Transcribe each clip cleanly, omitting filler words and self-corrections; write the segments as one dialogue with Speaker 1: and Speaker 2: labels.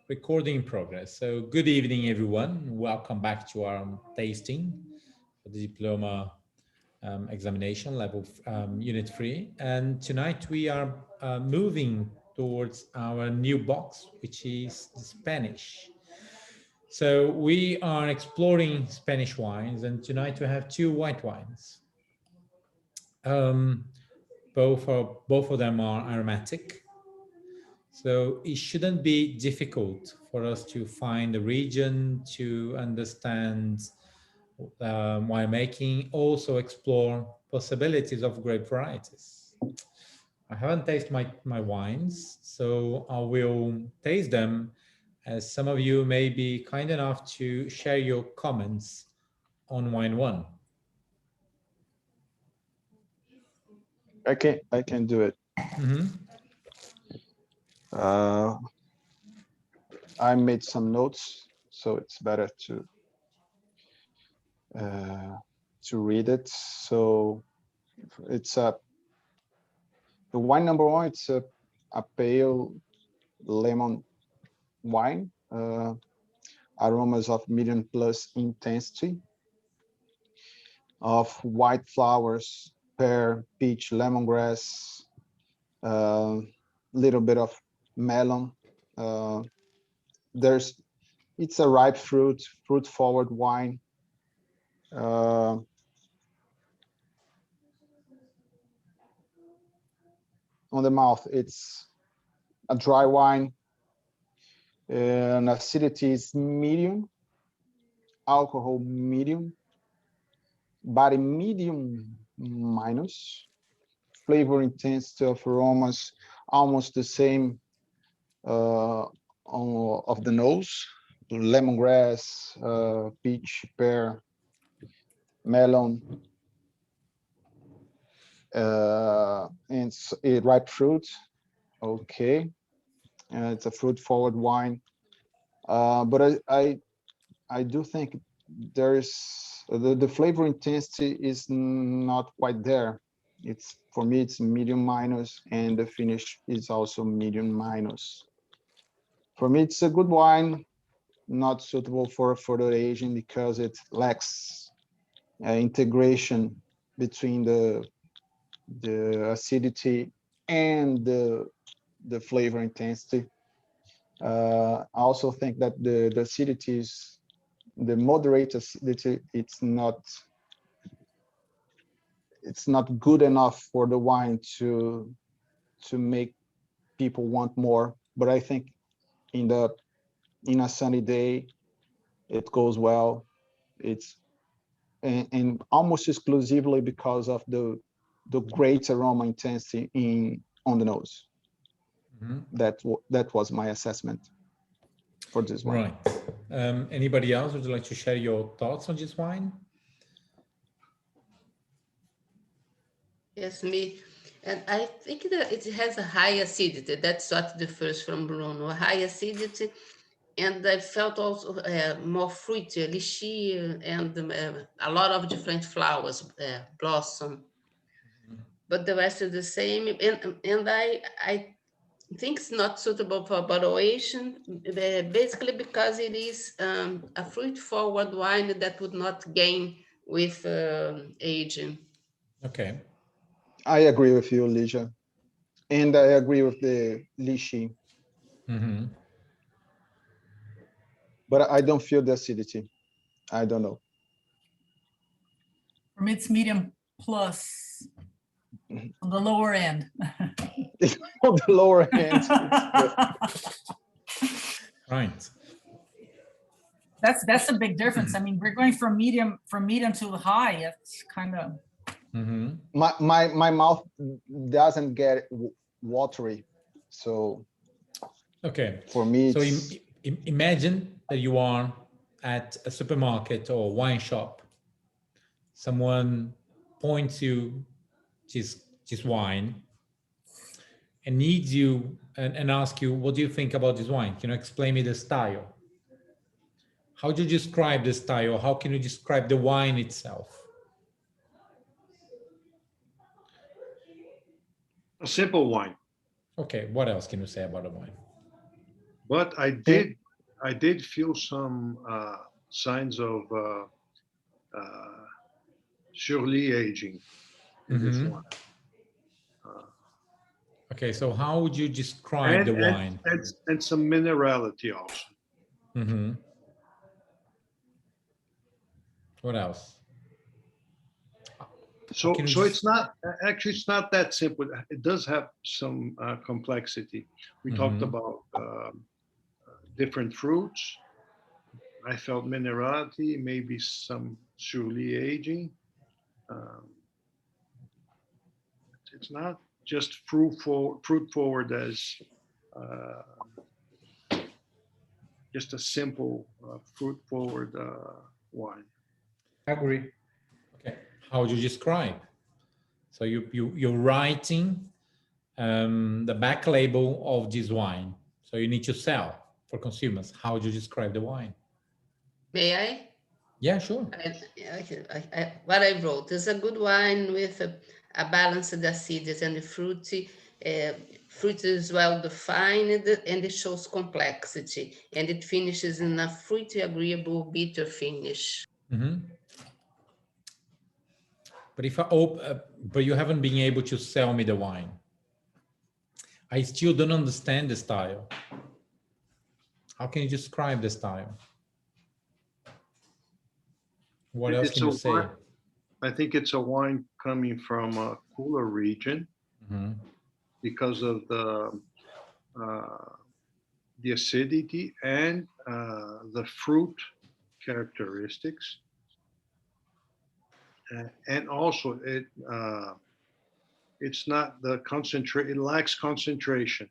Speaker 1: Recording in progress. So good evening, everyone. Welcome back to our tasting for the diploma examination level unit 3. And tonight we are moving towards our new box, which is the Spanish. So we are exploring Spanish wines, and tonight we have 2 white wines. Both of them are aromatic. So it shouldn't be difficult for us to find the region, to understand winemaking, also explore possibilities of grape varieties. I haven't tasted my wines, so I will taste them, as some of you may be kind enough to share your comments on wine 1.
Speaker 2: I can do it. I made some notes, so it's better to read it. So it's the wine number 1. It's a pale lemon wine, aromas of medium plus intensity, of white flowers, pear, peach, lemongrass, little bit of melon. It's a ripe fruit forward wine. On the mouth, it's a dry wine, and acidity is medium, alcohol medium, body medium minus, flavor intensity of aromas almost the same of the nose, lemongrass, peach, pear, melon, and it's a ripe fruit. Okay, it's a fruit forward wine, but I do think there's the flavor intensity is not quite there. It's, for me, it's medium minus, and the finish is also medium minus. For me, it's a good wine, not suitable for further aging because it lacks integration between the acidity and the flavor intensity. I also think that the acidity is the moderate acidity. It's not good enough for the wine to make people want more. But I think in a sunny day, it goes well. It's and almost exclusively because of the great aroma intensity on the nose. That was my assessment for this wine.
Speaker 1: Right. Anybody else would you like to share your thoughts on this wine?
Speaker 3: Yes, me. And I think that it has a high acidity. That's what differs from Bruno, a high acidity. And I felt also more fruity, lychee, and a lot of different flowers blossom. But the rest is the same. And I think it's not suitable for bottle aging, basically because it is a fruit-forward wine that would not gain with aging.
Speaker 1: Okay.
Speaker 2: I agree with you, Ligia. And I agree with the lychee. But I don't feel the acidity. I don't know.
Speaker 4: For me, it's medium plus on the lower end.
Speaker 2: On the lower end.
Speaker 1: Right.
Speaker 4: That's a big difference. I mean, we're going from medium to high. It's kind of.
Speaker 2: My mouth doesn't get watery, so.
Speaker 1: Okay.
Speaker 2: For me,
Speaker 1: so imagine that you are at a supermarket or wine shop. Someone points you this wine and needs you and ask you, what do you think about this wine? Can you explain me the style? How do you describe the style? How can you describe the wine itself?
Speaker 5: A simple wine.
Speaker 1: Okay, what else can you say about the wine?
Speaker 5: But I did feel some signs of surely aging in this
Speaker 1: Mhm.
Speaker 5: wine.
Speaker 1: Okay, so how would you describe the wine?
Speaker 5: And some minerality also.
Speaker 1: Mm-hmm. What else?
Speaker 5: So,
Speaker 1: can you
Speaker 5: so
Speaker 1: just-
Speaker 5: it's not actually, it's not that simple. It does have some complexity. We talked about different fruits. I felt minerality, maybe some surely aging. Um, it's not just fruit forward as just a simple fruit forward wine.
Speaker 2: I agree.
Speaker 1: Okay, how would you describe? So you're writing the back label of this wine. So you need to sell for consumers. How would you describe the wine?
Speaker 3: May I?
Speaker 1: Yeah, sure.
Speaker 3: What I wrote is a good wine with a balanced acidity and the fruity. Fruit is well defined and it shows complexity, and it finishes in a fruity, agreeable, bitter finish.
Speaker 1: Mm-hmm. But if but you haven't been able to sell me the wine. I still don't understand the style. How can you describe the style? What else can you say?
Speaker 5: I think it's a wine coming from a cooler region because of the acidity and the fruit characteristics, and also it's not the concentrate. It lacks concentration,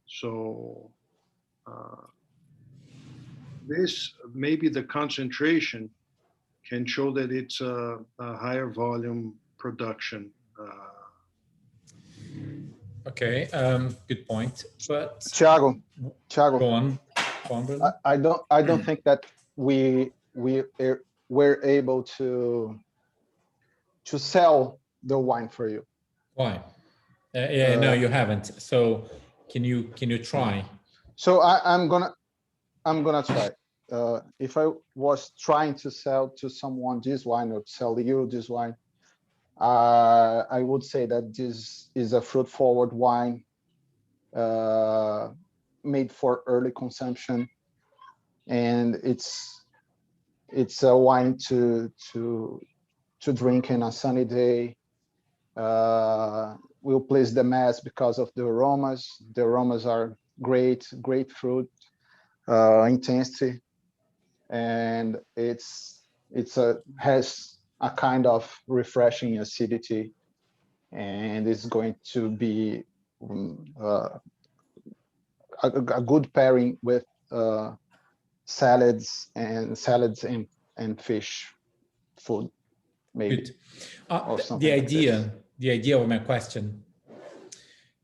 Speaker 5: so this maybe the concentration can show that it's a higher volume production.
Speaker 1: Okay, good point. But
Speaker 2: Thiago,
Speaker 1: go on, brother.
Speaker 2: I don't think that we were able to sell the wine for you.
Speaker 1: Why? No, you haven't. So can you try?
Speaker 2: So I'm gonna try. If I was trying to sell to someone this wine or sell you this wine, I would say that this is a fruit forward wine made for early consumption, and it's a wine to drink in a sunny day. We'll please the mass because of the aromas. The aromas are great, grapefruit intensity, and has a kind of refreshing acidity, and it's going to be a good pairing with salads and fish food, maybe.
Speaker 1: Good.
Speaker 2: Or
Speaker 1: The
Speaker 2: something like this.
Speaker 1: the idea of my question,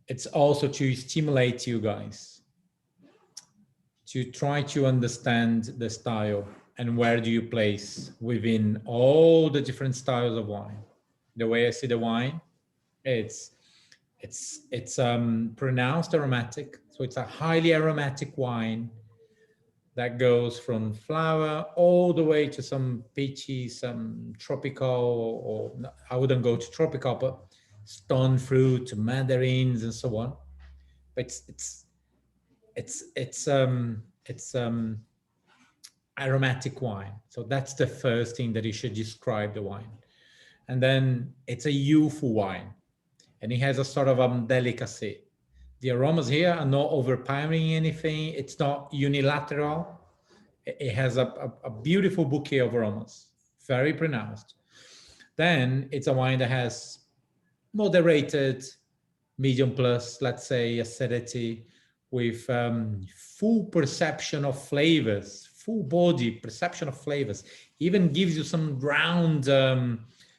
Speaker 1: it's also to stimulate you guys to try to understand the style and where do you place within all the different styles of wine. The way I see the wine, it's pronounced aromatic, so it's a highly aromatic wine that goes from flower all the way to some peachy, some tropical, or I wouldn't go to tropical, but stone fruit, mandarins, and so on. But it's aromatic wine. So that's the first thing that you should describe the wine. And then it's a youthful wine, and it has a sort of delicacy. The aromas here are not overpowering anything. It's not unilateral. It has a beautiful bouquet of aromas, very pronounced. Then it's a wine that has moderated, medium plus, let's say, acidity, with full perception of flavors, full body perception of flavors. Even gives you some round,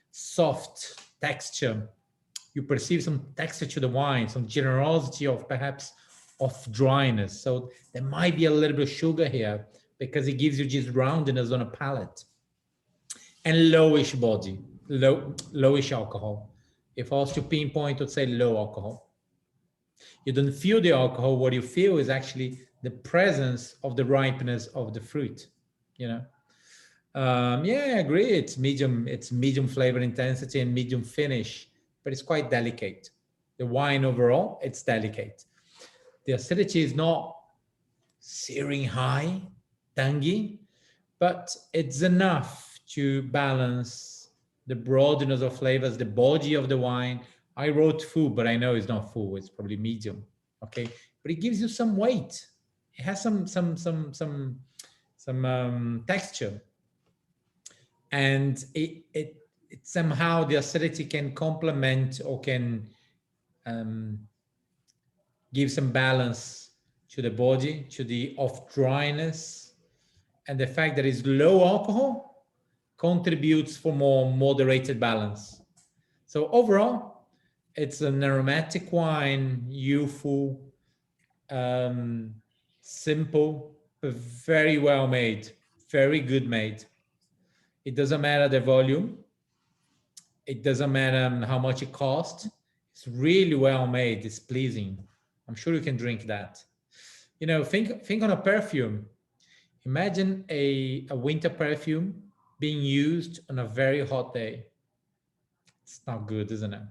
Speaker 1: soft texture. You perceive some texture to the wine, some generosity of perhaps of dryness. So there might be a little bit of sugar here because it gives you just roundness on a palate. And lowish body, lowish alcohol. If I was to pinpoint, I'd say low alcohol. You don't feel the alcohol. What you feel is actually the presence of the ripeness of the fruit, you know. Yeah, I agree. It's medium flavor intensity and medium finish, but it's quite delicate. The wine overall, it's delicate. The acidity is not searing high, tangy, but it's enough to balance the broadness of flavors, the body of the wine. I wrote full, but I know it's not full. It's probably medium. Okay, but it gives you some weight. It has some texture, and it somehow the acidity can complement or can give some balance to the body, to the off dryness, and the fact that it's low alcohol contributes for more moderated balance. So overall, it's an aromatic wine, youthful, simple, but very well made, very good made. It doesn't matter the volume. It doesn't matter how much it costs. It's really well made. It's pleasing. I'm sure you can drink that. You know, think on a perfume. Imagine a winter perfume being used on a very hot day. It's not good, isn't it?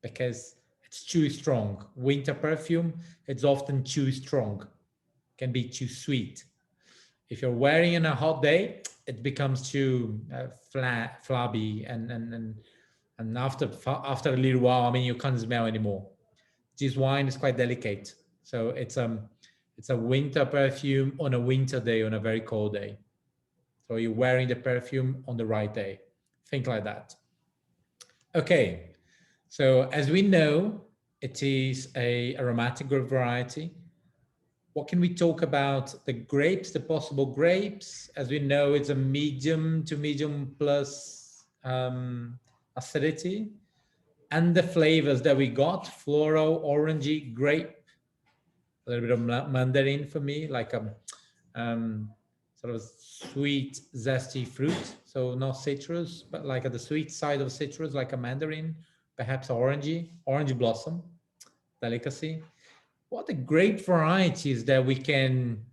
Speaker 1: Because it's too strong. Winter perfume, it's often too strong, can be too sweet. If you're wearing in a hot day, it becomes too flat, flabby, and after a little while, I mean, you can't smell anymore. This wine is quite delicate, so it's a winter perfume on a winter day, on a very cold day. So you're wearing the perfume on the right day. Think like that. Okay, so as we know, it is a aromatic grape variety. What can we talk about the grapes, the possible grapes? As we know, it's a medium to medium plus acidity. And the flavors that we got, floral, orangey, grape, a little bit of mandarin for me, like a sort of sweet, zesty fruit. So not citrus, but like at the sweet side of citrus, like a mandarin, perhaps orangey, orange blossom, delicacy. What the grape varieties that we can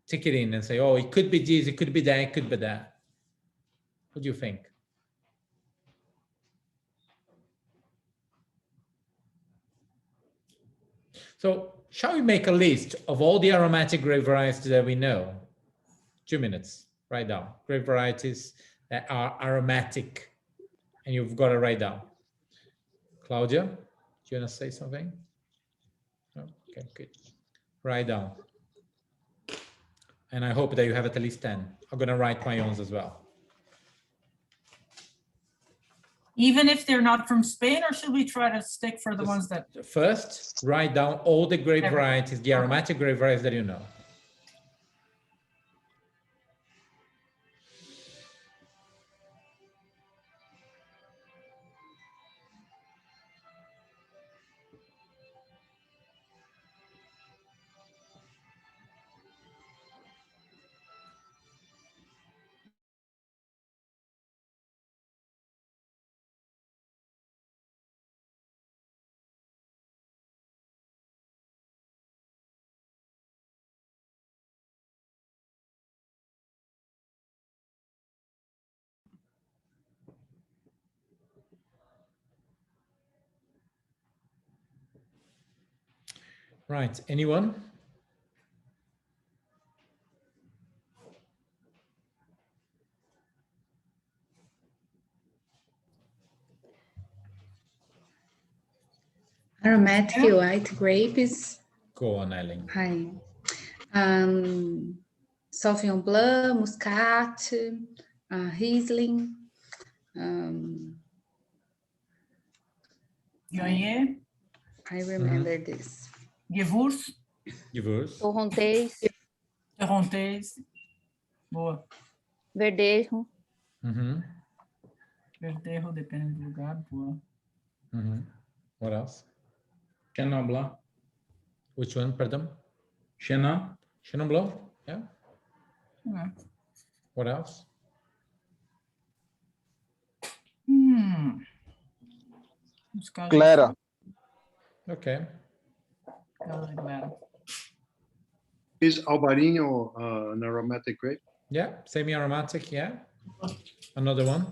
Speaker 1: take it in and say, oh, it could be this, it could be that, it could be that. What do you think? So shall we make a list of all the aromatic grape varieties that we know? 2 minutes, write down. Grape varieties that are aromatic, and you've got to write down. Claudia, do you want to say something? No? Okay, good. Write down. And I hope that you have at least 10. I'm going to write my own as well.
Speaker 4: Even if they're not from Spain, or should we try to stick for the ones that?
Speaker 1: First, write down all the grape varieties, the aromatic grape varieties that you know. Right, anyone?
Speaker 6: Aromatic white grapes.
Speaker 1: Go on, Ellen.
Speaker 6: Hi. Sauvignon Blanc, Muscat, Riesling.
Speaker 4: Viognier,
Speaker 6: I remember this.
Speaker 4: Gewurz,
Speaker 1: Yours.
Speaker 7: Torrontés,
Speaker 4: Torrontés. Boa.
Speaker 7: Verdejo,
Speaker 4: Verdejo, depende do lugar. Boa.
Speaker 1: What else?
Speaker 8: Chenin Blanc.
Speaker 1: Which one, pardon?
Speaker 8: Chenin.
Speaker 1: Chenin Blanc? Yeah.
Speaker 4: Yeah.
Speaker 1: What else?
Speaker 4: Muscat.
Speaker 2: Clara.
Speaker 1: Okay.
Speaker 4: Doesn't really matter.
Speaker 5: Is Albarino an aromatic grape?
Speaker 1: Yeah, semi-aromatic, yeah. Another one.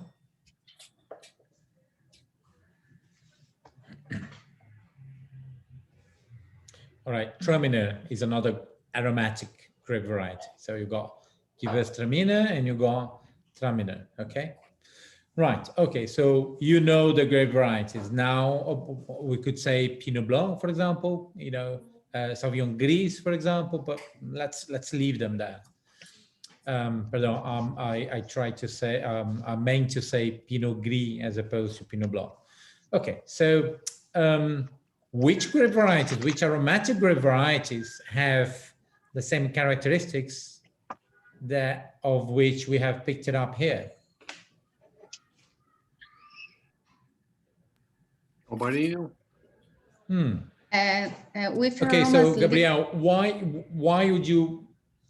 Speaker 1: All right, Traminer is another aromatic grape variety. So you got Gewürztraminer and you got Traminer, okay? Right, okay, so you know the grape varieties. Now we could say Pinot Blanc, for example, you know, Sauvignon Gris, for example, but let's leave them there. Pardon, I tried to say, I meant to say Pinot Gris as opposed to Pinot Blanc. Okay, so which grape varieties, which aromatic grape varieties have the same characteristics that of which we have picked it up here?
Speaker 5: Albarino?
Speaker 6: With
Speaker 1: Okay,
Speaker 6: aromas,
Speaker 1: so Gabriel, why would you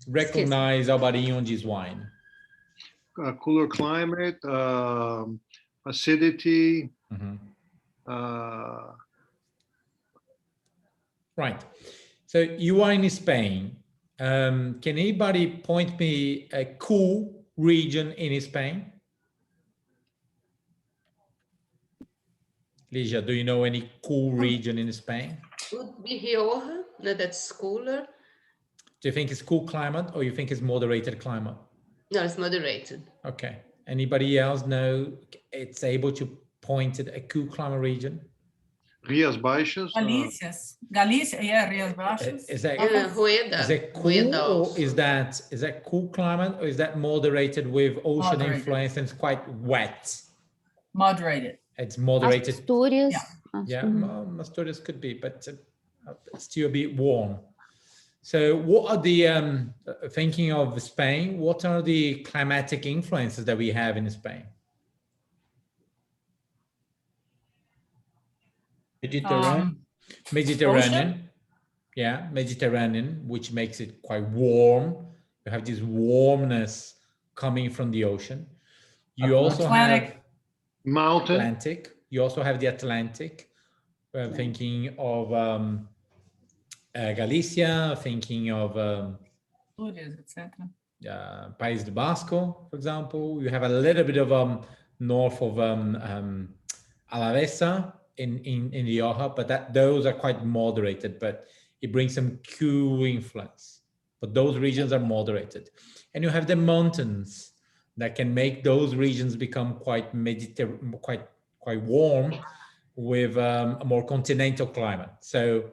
Speaker 1: recognize Albarino on this wine?
Speaker 5: Cooler climate, acidity.
Speaker 1: Right. So you are in Spain. Can anybody point me a cool region in Spain? Ligia, do you know any cool region in Spain?
Speaker 3: Would be Rioja, no, that's cooler.
Speaker 1: Do you think it's cool climate or you think it's moderated climate?
Speaker 3: No, it's moderated.
Speaker 1: Okay. Anybody else know it's able to point at a cool climate region?
Speaker 5: Rias Baixas.
Speaker 4: Galicia, yeah, Rias Baixas.
Speaker 1: Is that
Speaker 3: Rueda.
Speaker 1: is it cool
Speaker 3: Rueda
Speaker 1: or
Speaker 3: also.
Speaker 1: is that cool climate or is that moderated with ocean
Speaker 4: Moderated.
Speaker 1: influence and it's quite wet?
Speaker 4: Moderated.
Speaker 1: It's moderated.
Speaker 7: Asturias.
Speaker 1: Yeah, Asturias could be, but still a bit warm. So what are the, thinking of Spain, what are the climatic influences that we have in Spain?
Speaker 8: Mediterranean.
Speaker 1: Mediterranean.
Speaker 4: Ocean?
Speaker 1: Yeah, Mediterranean, which makes it quite warm. You have this warmness coming from the ocean. You also
Speaker 4: Atlantic.
Speaker 1: have
Speaker 5: Mountain.
Speaker 1: Atlantic. You also have the Atlantic. We're thinking of Galicia, thinking of
Speaker 4: Asturias, etc.
Speaker 1: País de Basco, for example. You have a little bit of north of Alavesa in Rioja, but those are quite moderated, but it brings some cool influence. But those regions are moderated. And you have the mountains that can make those regions become quite quite warm with a more continental climate. So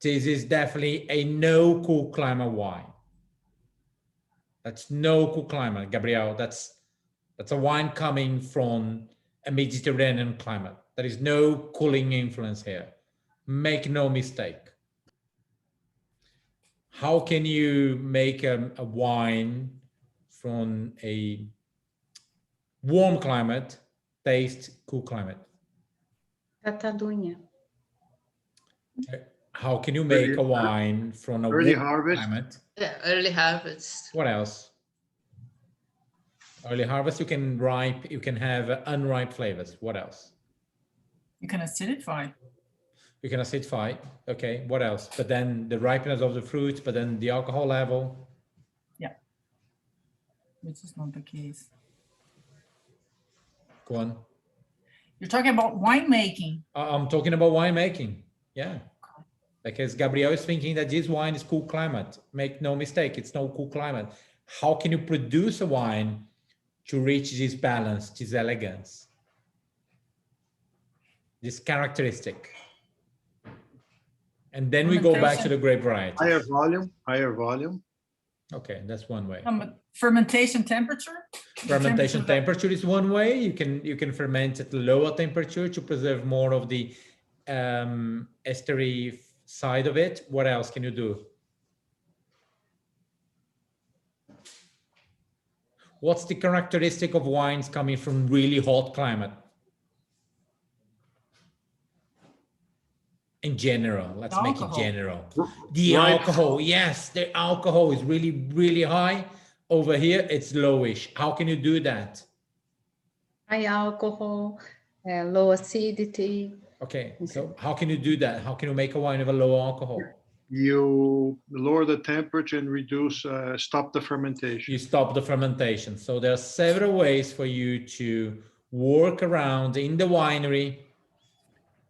Speaker 1: this is definitely a no cool climate wine. That's no cool climate, Gabriel. That's a wine coming from a Mediterranean climate. There is no cooling influence here. Make no mistake. How can you make a wine from a warm climate taste cool climate?
Speaker 6: Catalunha.
Speaker 1: How can you make a wine from a
Speaker 5: Early
Speaker 1: warm
Speaker 5: harvest.
Speaker 1: climate?
Speaker 3: Yeah, early harvest.
Speaker 1: What else? Early harvest, you can have unripe flavors. What else?
Speaker 4: You can acidify.
Speaker 1: You can acidify. Okay, what else? But then the ripeness of the fruit, but then the alcohol level.
Speaker 4: Yeah. Which is not the case.
Speaker 1: Go on.
Speaker 4: You're talking about winemaking.
Speaker 1: I'm talking about winemaking. Yeah. Because Gabriel is thinking that this wine is cool climate. Make no mistake, it's no cool climate. How can you produce a wine to reach this balance, this elegance, this characteristic? And then we go back to the grape variety.
Speaker 5: Higher volume.
Speaker 1: Okay, that's one way.
Speaker 4: Fermentation temperature.
Speaker 1: Fermentation temperature is one way. You can ferment at a lower temperature to preserve more of the estery side of it. What else can you do? What's the characteristic of wines coming from really hot climate? In general, let's make it general. The alcohol, yes, the alcohol is really, really high. Over here, it's lowish. How can you do that?
Speaker 6: High alcohol, low acidity.
Speaker 1: Okay, so how can you do that? How can you make a wine with a low alcohol?
Speaker 5: You lower the temperature and reduce, stop the fermentation.
Speaker 1: You stop the fermentation. So there are several ways for you to work around in the winery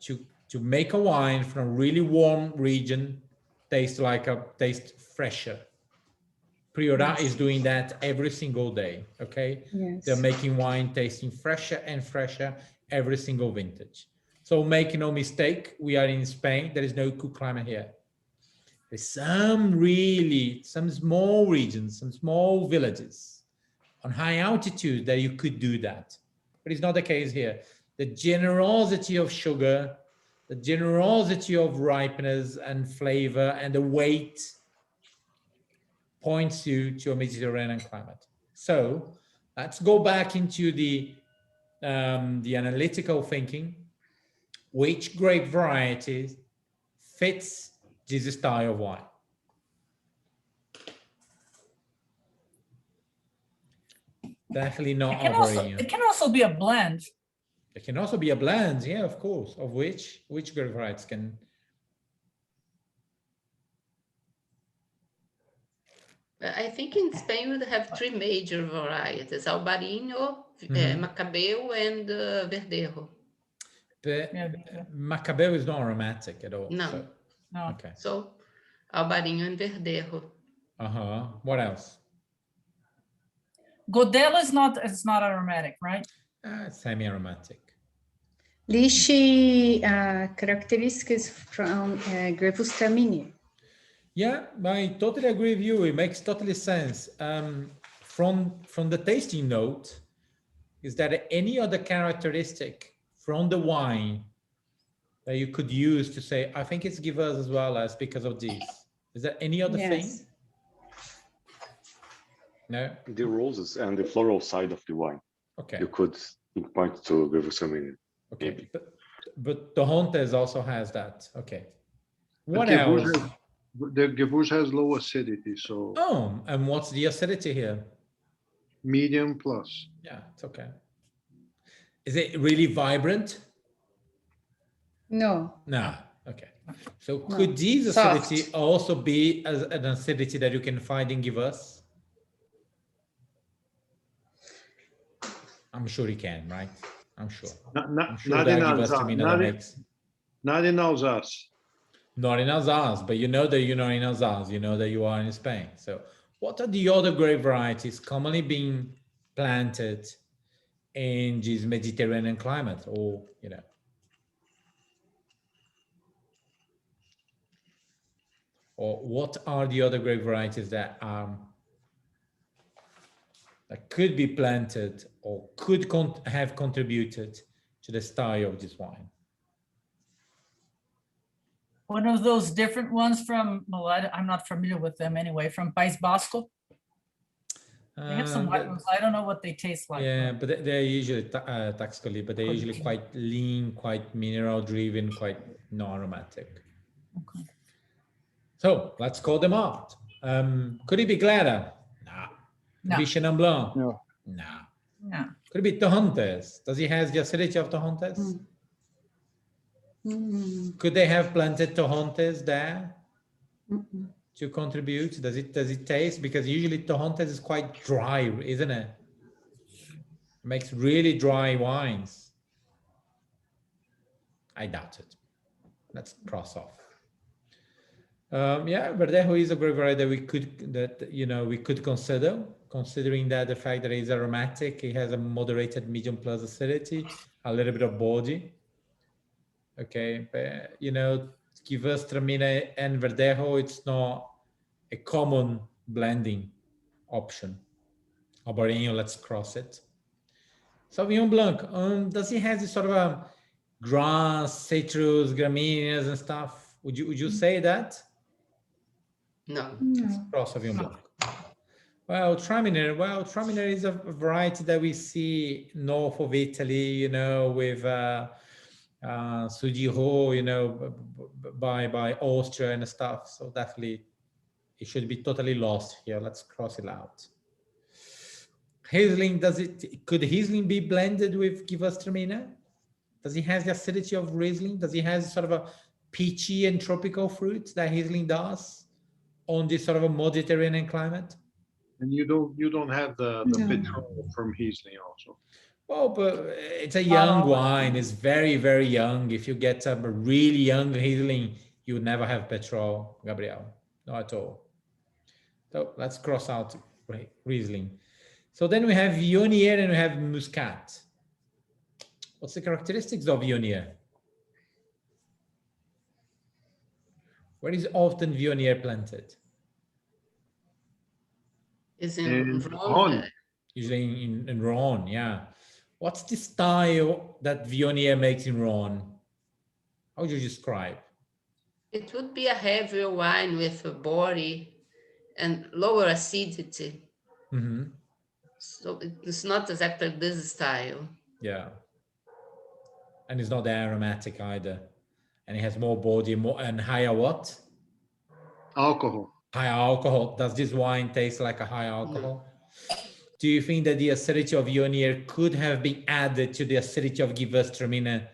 Speaker 1: to make a wine from a really warm region taste fresher. Priorat is doing that every single day. Okay,
Speaker 6: Yes.
Speaker 1: they're making wine tasting fresher and fresher every single vintage. So make no mistake, we are in Spain. There is no cool climate here. There's some small regions, some small villages on high altitude that you could do that. But it's not the case here. The generosity of sugar, the generosity of ripeness and flavor and the weight points you to a Mediterranean climate. So let's go back into the analytical thinking. Which grape variety fits this style of wine? Definitely not Albarino.
Speaker 4: It can also be a blend.
Speaker 1: It can also be a blend, yeah, of course. Of which grape varieties can?
Speaker 3: I think in Spain we have three major varieties: Albarino, Macabeo, and Verdejo.
Speaker 1: But Macabeo is not aromatic at all.
Speaker 3: No.
Speaker 1: So,
Speaker 4: No.
Speaker 1: okay.
Speaker 3: So Albarino and Verdejo.
Speaker 1: What else?
Speaker 4: Godel is not aromatic, right?
Speaker 1: Semi-aromatic.
Speaker 6: Liste características from Gewürztraminer.
Speaker 1: Yeah, I totally agree with you. It makes totally sense. From the tasting note, is there any other characteristic from the wine that you could use to say, I think it's Gewürz as well as because of this? Is there any other thing? No?
Speaker 9: The roses and the floral side of the wine.
Speaker 1: Okay.
Speaker 9: You could point to Gewürztraminer.
Speaker 1: Okay,
Speaker 9: maybe.
Speaker 1: but Torontes also has that. Okay. What
Speaker 5: The
Speaker 1: else?
Speaker 5: The Gewürz has low acidity, so
Speaker 1: Oh, and what's the acidity here?
Speaker 5: medium plus.
Speaker 1: Yeah, it's okay. Is it really vibrant?
Speaker 6: No.
Speaker 1: No. Okay. So could this
Speaker 6: soft.
Speaker 1: acidity also be an acidity that you can find in Gewürz? I'm sure you can, right? I'm sure. I'm sure
Speaker 5: Not
Speaker 1: that
Speaker 5: in
Speaker 1: Gewürztraminer
Speaker 5: Alsace.
Speaker 1: makes.
Speaker 5: Not in Alsace.
Speaker 1: Not in Alsace, but you know that you're not in Alsace, you know that you are in Spain. So what are the other grape varieties commonly being planted in this Mediterranean climate, or, you know? Or what are the other grape varieties that could be planted or could have contributed to the style of this wine?
Speaker 4: One of those different ones from, well, I'm not familiar with them anyway, from País Basco. They have some white ones. I don't know what they taste like.
Speaker 1: Yeah, but they're usually toxically, but they're usually quite lean, quite mineral driven, quite non-aromatic.
Speaker 4: Okay.
Speaker 1: So let's call them out. Could it be Glera? No. Could it be Chenin Blanc?
Speaker 2: No.
Speaker 1: No.
Speaker 4: Yeah.
Speaker 1: Could it be Torontes? Does he have the acidity of Torontes? Could they have planted Torontes there to contribute? Does it taste? Because usually Torontes is quite dry, isn't it? It makes really dry wines. I doubt it. Let's cross off. Yeah, Verdejo is a grape variety that we could consider, considering that the fact that it's aromatic, it has a moderated medium plus acidity, a little bit of body. Okay, but Gewürztraminer and Verdejo, it's not a common blending option. Albarino, let's cross it. Sauvignon Blanc, does it have this sort of grass, citrus, gramíneas and stuff? Would you say that?
Speaker 3: No.
Speaker 1: Let's cross Sauvignon Blanc. Well, Traminer is a variety that we see north of Italy, with Sudijo, by Austria and stuff. So definitely it should be totally lost here. Let's cross it out. Riesling, could Riesling be blended with Gewürztraminer? Does it have the acidity of Riesling? Does it have sort of a peachy and tropical fruit that Riesling does on this sort of a Mediterranean climate?
Speaker 5: And you don't have the
Speaker 6: No.
Speaker 5: petrol from Riesling also.
Speaker 1: Well, but it's a young
Speaker 4: always.
Speaker 1: wine. It's very, very young. If you get a really young Riesling, you would never have petrol, Gabriel. Not at all. So let's cross out Riesling. So then we have Viognier and we have Muscat. What's the characteristics of Viognier? Where is often Viognier planted?
Speaker 3: Is
Speaker 5: In
Speaker 3: in
Speaker 5: Rhône.
Speaker 3: Rhône.
Speaker 1: Usually in Rhône, yeah. What's the style that Viognier makes in Rhône? How would you describe?
Speaker 3: It would be a heavier wine with a body and lower acidity.
Speaker 1: Mm-hmm.
Speaker 3: So it's not exactly this style.
Speaker 1: Yeah. And it's not that aromatic either. And it has more body, more and higher what?
Speaker 5: Alcohol.
Speaker 1: Higher alcohol. Does this wine taste like a high alcohol? Do you think that the acidity of Viognier could have been added to the acidity of Gewürztraminer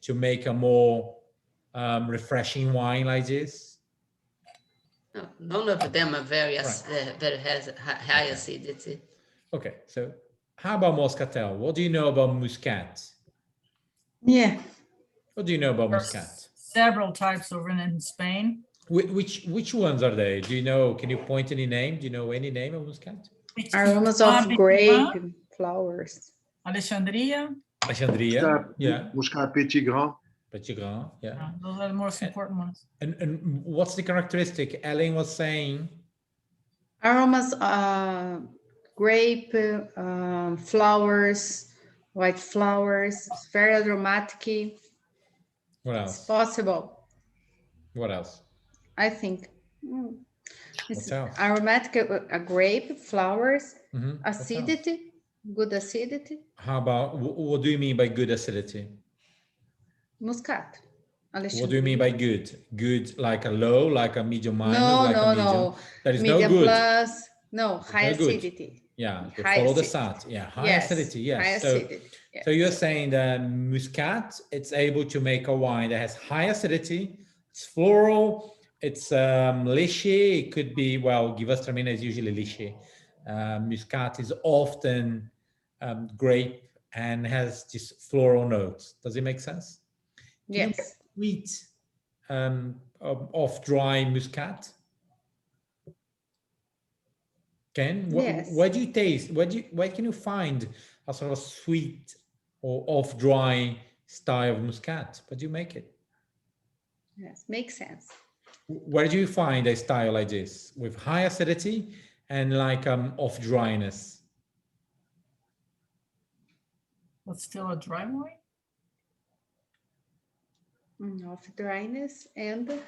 Speaker 1: to make a more refreshing wine like this?
Speaker 3: No, none of them are very has high
Speaker 1: Okay.
Speaker 3: acidity.
Speaker 1: Okay, so how about Moscatel? What do you know about Muscat?
Speaker 6: Yeah.
Speaker 1: What do you know about
Speaker 4: There's
Speaker 1: Muscat?
Speaker 4: several types over in Spain.
Speaker 1: Which ones are they? Do you know? Can you point any name? Do you know any name of Muscat?
Speaker 6: Aromas of grape flowers.
Speaker 4: Alexandria.
Speaker 1: Alexandria,
Speaker 5: Muscat,
Speaker 1: yeah.
Speaker 5: Muscat Petit Grand.
Speaker 1: Petit Grand, yeah.
Speaker 4: Those are the most important ones.
Speaker 1: And what's the characteristic? Ellen was saying.
Speaker 6: Aromas, grape, flowers, white flowers, it's very aromatic.
Speaker 1: What
Speaker 6: It's
Speaker 1: else?
Speaker 6: possible,
Speaker 1: What else?
Speaker 6: I think. It's
Speaker 1: What else?
Speaker 6: aromatic, a grape, flowers,
Speaker 1: Mhm. What else?
Speaker 6: acidity, good acidity,
Speaker 1: How about what do you mean by good acidity?
Speaker 6: muscat.
Speaker 1: What do you mean by good? Good like a low, like a medium minus,
Speaker 6: No,
Speaker 1: like a
Speaker 6: no,
Speaker 1: medium?
Speaker 6: no.
Speaker 1: There is
Speaker 6: Medium
Speaker 1: no good.
Speaker 6: plus, no, high
Speaker 1: no good.
Speaker 6: acidity.
Speaker 1: Yeah, you
Speaker 6: High
Speaker 1: follow the
Speaker 6: acidity.
Speaker 1: SAT. Yeah, high
Speaker 6: Yes,
Speaker 1: acidity. Yes.
Speaker 6: high
Speaker 1: So,
Speaker 6: acidity.
Speaker 1: so you're saying that Muscat, it's able to make a wine that has high acidity. It's floral. It's lychee. It could be, well, Gewürztraminer is usually lychee. Muscat is often grape and has this floral notes. Does it make sense? Can you
Speaker 6: Yes.
Speaker 1: make sweet of dry Muscat? Ken,
Speaker 6: Yes.
Speaker 1: where do you taste? Where can you find a sort of sweet or off dry style of Muscat? But you make it.
Speaker 6: Yes, makes sense.
Speaker 1: Where do you find a style like this with high acidity and like off dryness?
Speaker 4: But still a dry wine?
Speaker 6: Of dryness and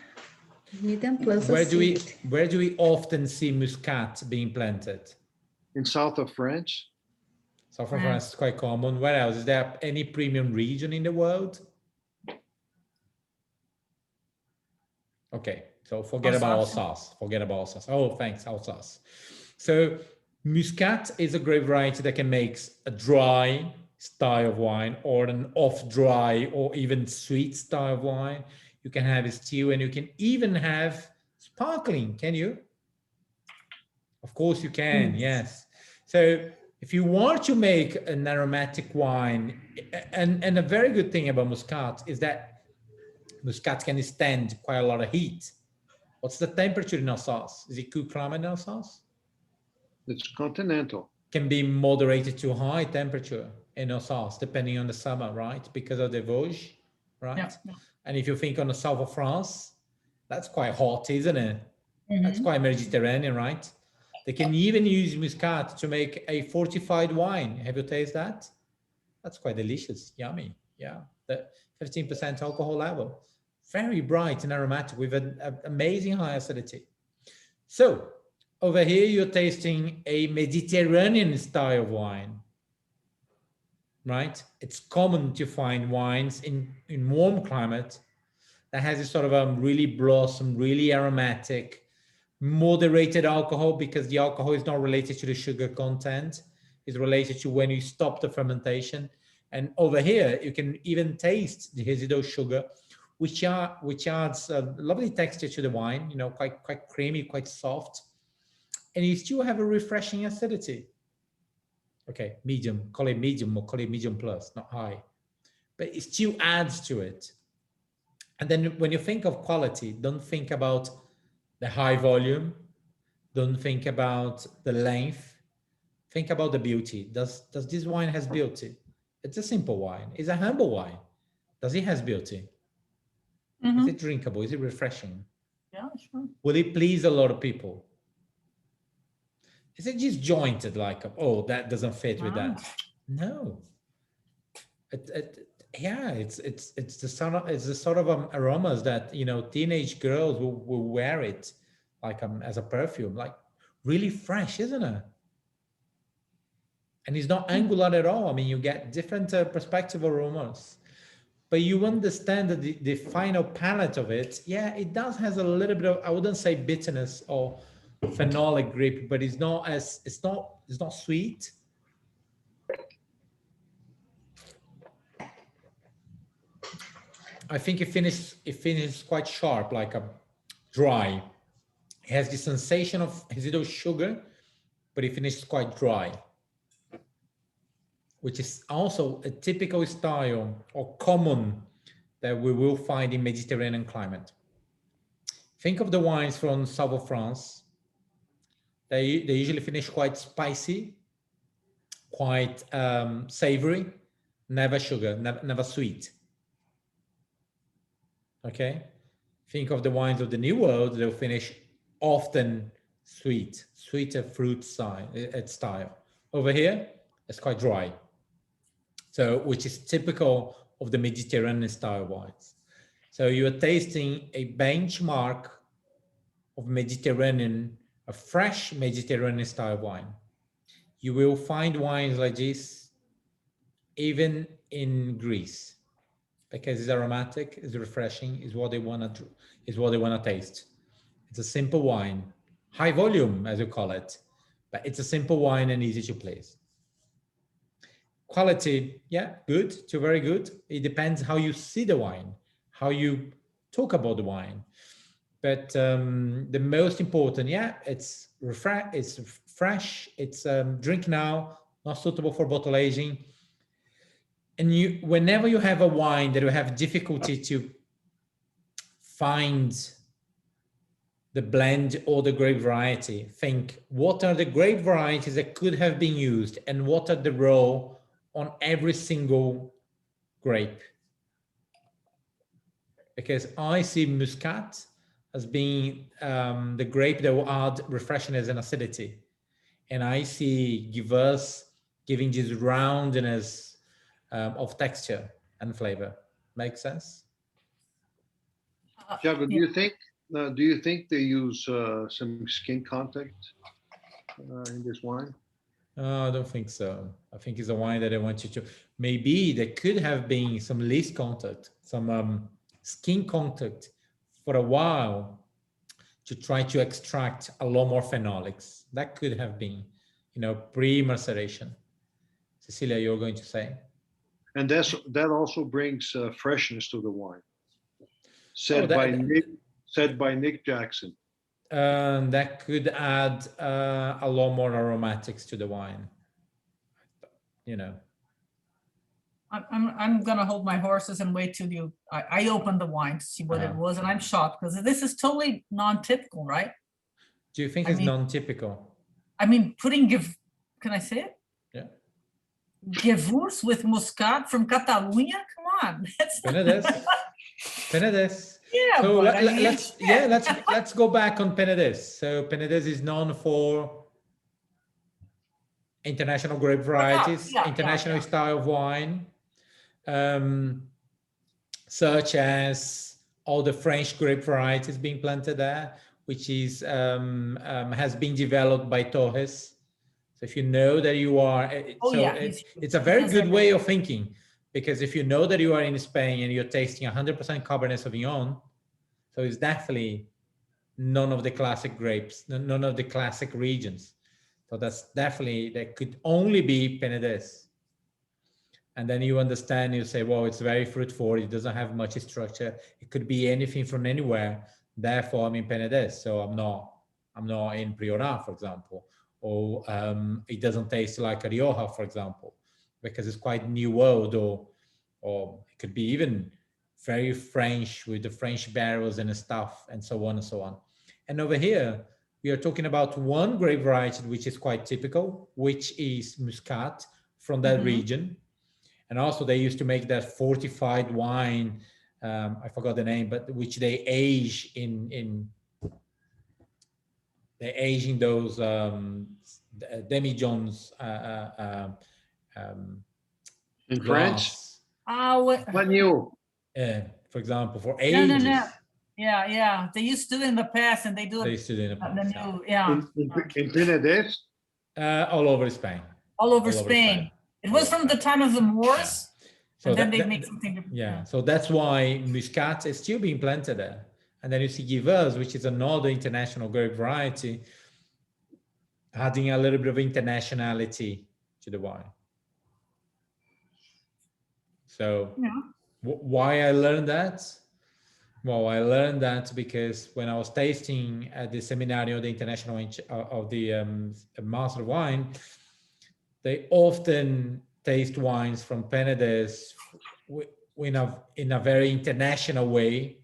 Speaker 6: medium plus
Speaker 1: Where do
Speaker 6: acidity.
Speaker 1: we often see Muscat being planted?
Speaker 5: In south of France.
Speaker 1: South of France is quite common. Where else? Is there any premium region in the world? Okay, so forget about Alsace. Forget about Alsace. Oh, thanks, Alsace. So Muscat is a grape variety that can make a dry style of wine or an off dry or even sweet style of wine. You can have a stew and you can even have sparkling, can you? Of course you can, yes. So if you want to make an aromatic wine, and a very good thing about Muscat is that Muscat can stand quite a lot of heat. What's the temperature in Alsace? Is it cool climate in Alsace?
Speaker 5: It's continental.
Speaker 1: Can be moderated to high temperature in Alsace, depending on the summer, right? Because of the Vosges, right?
Speaker 4: Yeah.
Speaker 1: And if you think on the south of France, that's quite hot, isn't it?
Speaker 4: Mm-hmm.
Speaker 1: That's quite Mediterranean, right? They can even use Muscat to make a fortified wine. Have you tasted that? That's quite delicious, yummy. Yeah, the 15% alcohol level. Very bright and aromatic with an amazing high acidity. So over here, you're tasting a Mediterranean style of wine, right? It's common to find wines in warm climate that has this sort of really blossom, really aromatic, moderated alcohol, because the alcohol is not related to the sugar content. It's related to when you stop the fermentation And over here, you can even taste the residual sugar, which adds a lovely texture to the wine, you know, quite creamy, quite soft. And you still have a refreshing acidity. Okay, medium, call it medium or call it medium plus, not high. But it still adds to it. And then when you think of quality, don't think about the high volume. Don't think about the length. Think about the beauty. Does this wine has beauty? It's a simple wine. It's a humble wine. Does it has beauty? Is it drinkable? Is it refreshing?
Speaker 4: Yeah, sure.
Speaker 1: Will it please a lot of people? Is it just jointed like, oh, that doesn't fit with that? No. Yeah, it's the sort of aromas that, you know, teenage girls will wear it like as a perfume, like really fresh, isn't it? And it's not angular at all. I mean, you get different perspective aromas, but you understand that the final palate of it, yeah, it does has a little bit of, I wouldn't say bitterness or phenolic grip, but it's not sweet. I think it finishes quite sharp, like a dry. It has the sensation of residual sugar, but it finishes quite dry, which is also a typical style or common that we will find in Mediterranean climate. Think of the wines from south of France. They usually finish quite spicy, quite savory, never sugar, never sweet. Okay, think of the wines of the New World. They'll finish often sweeter fruit style. Over here, it's quite dry. So, which is typical of the Mediterranean style wines. So you are tasting a benchmark of Mediterranean, a fresh Mediterranean style wine. You will find wines like this even in Greece, because it's aromatic, it's refreshing, is what they want to taste. It's a simple wine, high volume as you call it, but it's a simple wine and easy to place. Quality, yeah, good to very good. It depends how you see the wine, how you talk about the wine. But the most important, yeah, it's fresh, it's drink now, not suitable for bottle aging. And whenever you have a wine that you have difficulty to find the blend or the grape variety, think what are the grape varieties that could have been used and what are the role on every single grape. Because I see Muscat as being the grape that will add refreshness and acidity. And I see Givers giving this roundness of texture and flavor. Make sense?
Speaker 5: Thiago, do you think they use some skin contact in this wine?
Speaker 1: I don't think so. I think it's a wine that I want you to. Maybe there could have been some least contact, some skin contact for a while to try to extract a lot more phenolics. That could have been, you know, pre-maceration. Cecilia, you're going to say?
Speaker 5: And that also brings freshness to the wine. Said by Nick Jackson.
Speaker 1: That could add a lot more aromatics to the wine. You know.
Speaker 4: I'm gonna hold my horses and wait till I opened the wine to see what it was, and I'm shocked because this is totally non-typical, right?
Speaker 1: Do you think it's non-typical?
Speaker 4: I mean, can I say it?
Speaker 1: Yeah.
Speaker 4: Gewurz with Muscat from Catalonia? Come on. That's
Speaker 1: Penedès.
Speaker 4: Yeah.
Speaker 1: So let's go back on Penedès. So Penedès is known for international grape varieties, international style of wine, such as all the French grape varieties being planted there, which is has been developed by Torres. So if you know that you are, it's a very good way of thinking, because if you know that you are in Spain and you're tasting 100% Cabernet Sauvignon, so it's definitely none of the classic grapes, none of the classic regions. So that's definitely, that could only be Penedès. And then you understand, you say, well, it's very fruitful. It doesn't have much structure. It could be anything from anywhere. Therefore, I'm in Penedès. So I'm not in Priorat, for example. Or it doesn't taste like a Rioja, for example, because it's quite New World, or it could be even very French with the French barrels and stuff, and so on and so on. And over here, we are talking about one grape variety, which is quite typical, which is Muscat from that region. And also they used to make that fortified wine, I forgot the name, but which they age in those demijohns
Speaker 5: In French,
Speaker 1: glass.
Speaker 5: Agneau.
Speaker 1: For example, for
Speaker 4: No,
Speaker 1: ages.
Speaker 4: no, no. Yeah. They used to do it in the past, and they do
Speaker 1: They
Speaker 4: it
Speaker 1: used to do in the past,
Speaker 4: the new. Yeah.
Speaker 5: In Penedès.
Speaker 1: All over Spain.
Speaker 4: All over Spain. It was from the time of the Moors.
Speaker 1: So
Speaker 4: and then they make something different.
Speaker 1: Yeah, so that's why Muscat is still being planted there. And then you see Givers, which is another international grape variety, adding a little bit of internationality to the wine. So why I learned that? Well, I learned that because when I was tasting at the Seminario the International of the Master of Wine, they often taste wines from Penedès in a very international way.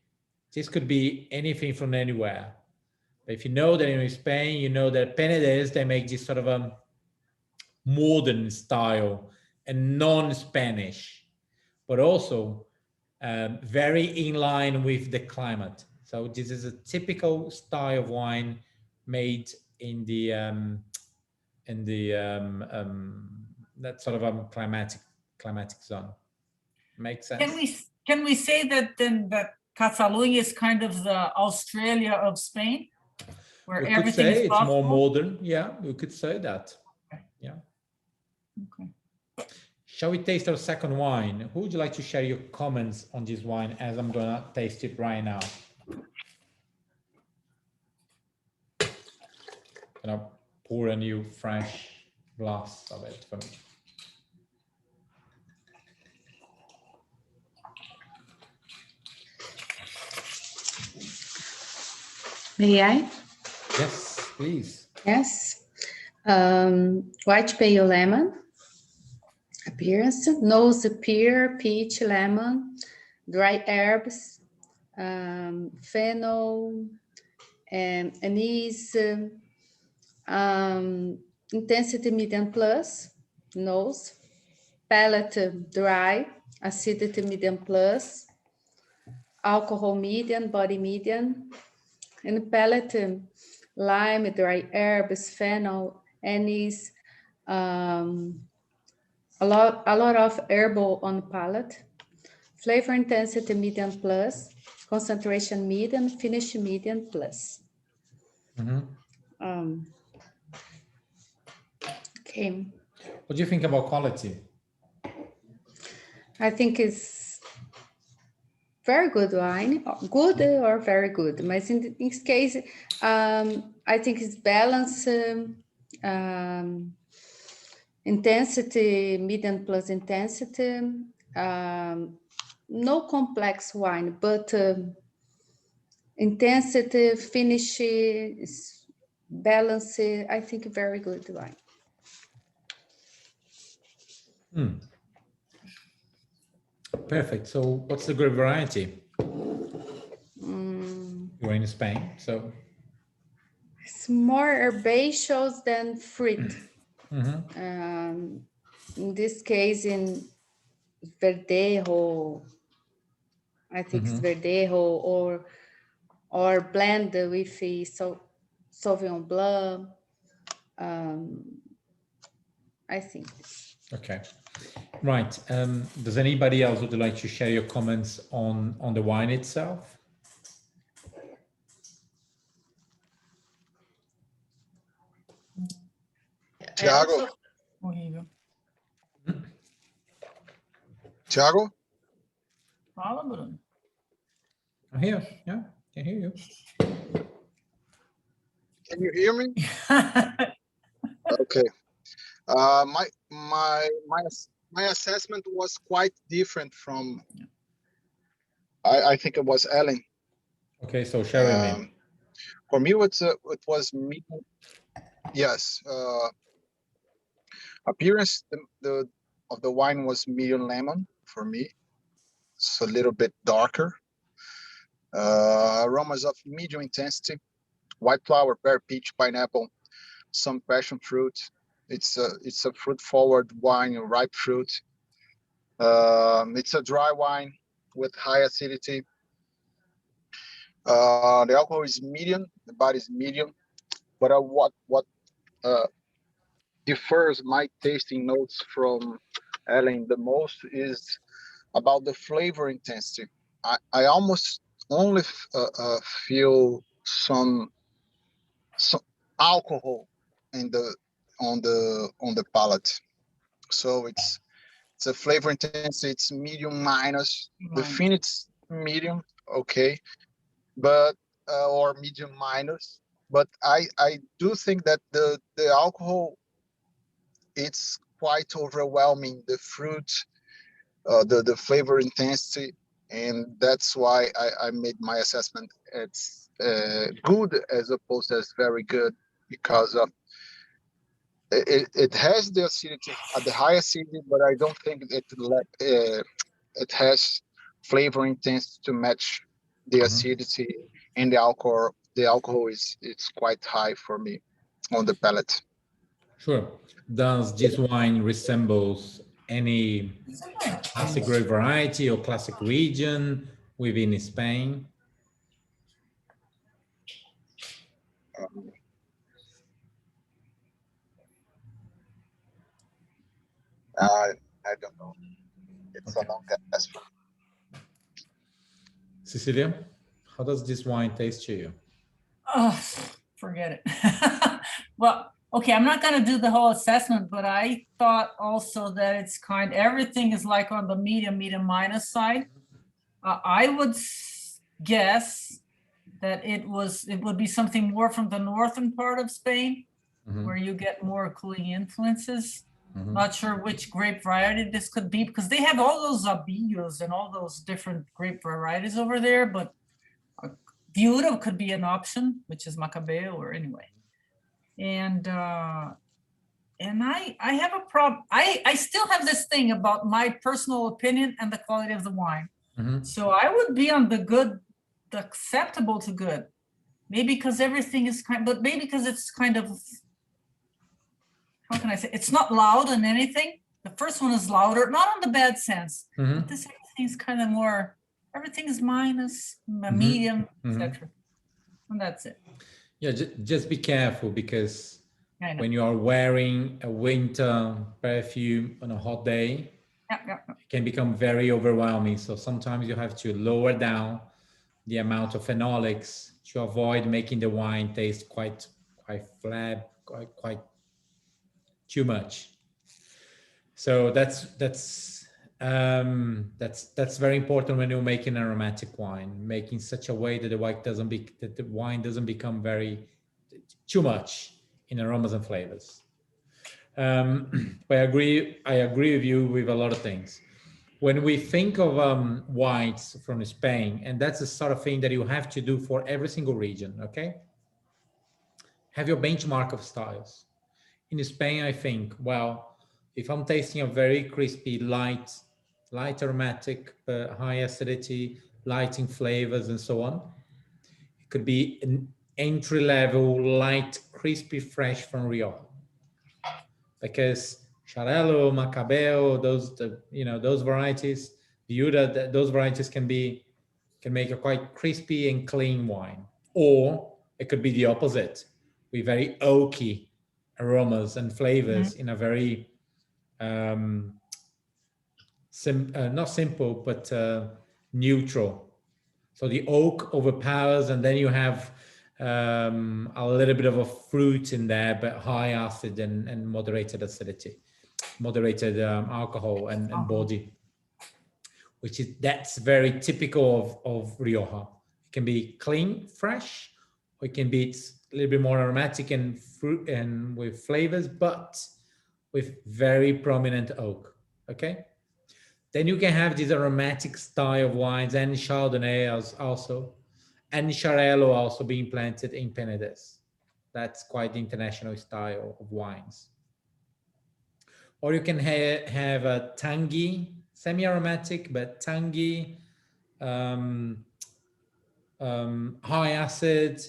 Speaker 1: This could be anything from anywhere. But if you know that in Spain, you know that Penedès, they make this sort of a modern style and non-Spanish, but also very in line with the climate. So this is a typical style of wine made in the that sort of climatic zone. Makes sense.
Speaker 4: Can we say that then that Catalunya is kind of the Australia of Spain, where
Speaker 1: we
Speaker 4: everything
Speaker 1: could say
Speaker 4: is
Speaker 1: it's
Speaker 4: possible?
Speaker 1: more modern. Yeah, we could say that. Yeah.
Speaker 4: Okay.
Speaker 1: Shall we taste our second wine? Who would you like to share your comments on this wine as I'm gonna taste it right now? Gonna pour a new fresh glass of it for me.
Speaker 6: May I?
Speaker 1: Yes, please.
Speaker 6: Yes. White pale lemon. Appearance: nose, pear, peach, lemon, dry herbs, fennel, and anise. Intensity medium plus, nose. Palate dry, acidity medium plus, alcohol medium, body medium, and palate lime, dry herbs, fennel, anise, a lot of herbal on palate. Flavor intensity medium plus, concentration medium, finish medium plus. Okay.
Speaker 1: What do you think about quality?
Speaker 6: I think it's very good wine, good or very good. But in this case, I think it's balanced. Intensity, medium plus intensity. No complex wine, but intensity, finish, balance. I think very good wine.
Speaker 1: Perfect. So what's the grape variety? You're in Spain, so
Speaker 6: it's more herbaceous than fruit. In this case, in Verdejo, I think it's Verdejo, or blend with Sauvignon Blanc. I think.
Speaker 1: okay. Right. Does anybody else would like to share your comments on the wine itself?
Speaker 10: Thiago. Thiago?
Speaker 4: Fala, Bruno.
Speaker 1: I'm here. Yeah, can hear you.
Speaker 10: Can you hear me? Okay. My
Speaker 2: my assessment was quite different from, I think it was Ellen.
Speaker 1: Okay, so share with me.
Speaker 2: For me, it was medium. Yes, appearance of the wine was medium lemon for me. It's a little bit darker. Aromas of medium intensity, white flower, pear, peach, pineapple, some passion fruit. It's a fruit forward wine, ripe fruit. It's a dry wine with high acidity. The alcohol is medium, the body is medium. But what differs my tasting notes from Ellen the most is about the flavor intensity. I almost only feel some alcohol in on the palate. So it's a flavor intensity. It's medium minus. The fin it's medium, okay, but or medium minus. But I do think that the alcohol, it's quite overwhelming. The fruit, the flavor intensity, and that's why I made my assessment. It's good as opposed as very good, because of it has the acidity at the high acidity, but I don't think it has flavor intensity to match the acidity and the alcohol. The alcohol is it's quite high for me on the palate.
Speaker 1: Sure. Does this wine resembles any classic grape variety or classic region within Spain?
Speaker 2: I don't know. It's a long guess.
Speaker 1: Cecilia, how does this wine taste to you?
Speaker 4: Oh, forget it. Well, okay, I'm not going to do the whole assessment, but I thought also that it's everything is like on the medium minus side. I would guess that it would be something more from the northern part of Spain, where you get more cooling influences. Not sure which grape variety this could be, because they have all those abillos and all those different grape varieties over there, but Viuda could be an option, which is Macabeo or anyway. And I have a problem. I still have this thing about my personal opinion and the quality of the wine. So I would be on the good, the acceptable to good. Maybe because everything is but maybe because it's how can I say? It's not loud in anything. The first one is louder, not on the bad sense. But this everything is kind of more, everything is minus, medium, etc. And that's it.
Speaker 1: Yeah, just be careful, because when you are wearing a winter perfume on a hot day, it can become very overwhelming. So sometimes you have to lower down the amount of phenolics to avoid making the wine taste quite flat, quite too much. So that's very important when you're making an aromatic wine, making such a way that the wine doesn't become too much in aromas and flavors. But I agree with you with a lot of things. When we think of wines from Spain, and that's the sort of thing that you have to do for every single region, okay? Have your benchmark of styles. In Spain, I think, well, if I'm tasting a very crispy, light aromatic, high acidity, light in flavors and so on, it could be an entry-level, light, crispy, fresh from Rioja. Because Xarel·lo, Macabeo, those varieties, Viuda, those varieties can make a quite crispy and clean wine. Or it could be the opposite, with very oaky aromas and flavors in a very not simple, but neutral. So the oak overpowers, and then you have a little bit of a fruit in there, but high acid and moderated acidity, moderated alcohol and body, that's very typical of Rioja. It can be clean, fresh, or it can be a little bit more aromatic and fruit and with flavors, but with very prominent oak. Okay. Then you can have these aromatic style of wines and Chardonnay also, and Xarel·lo also being planted in Penedès. That's quite the international style of wines. Or you can have a tangy, semi-aromatic, but tangy, high acid,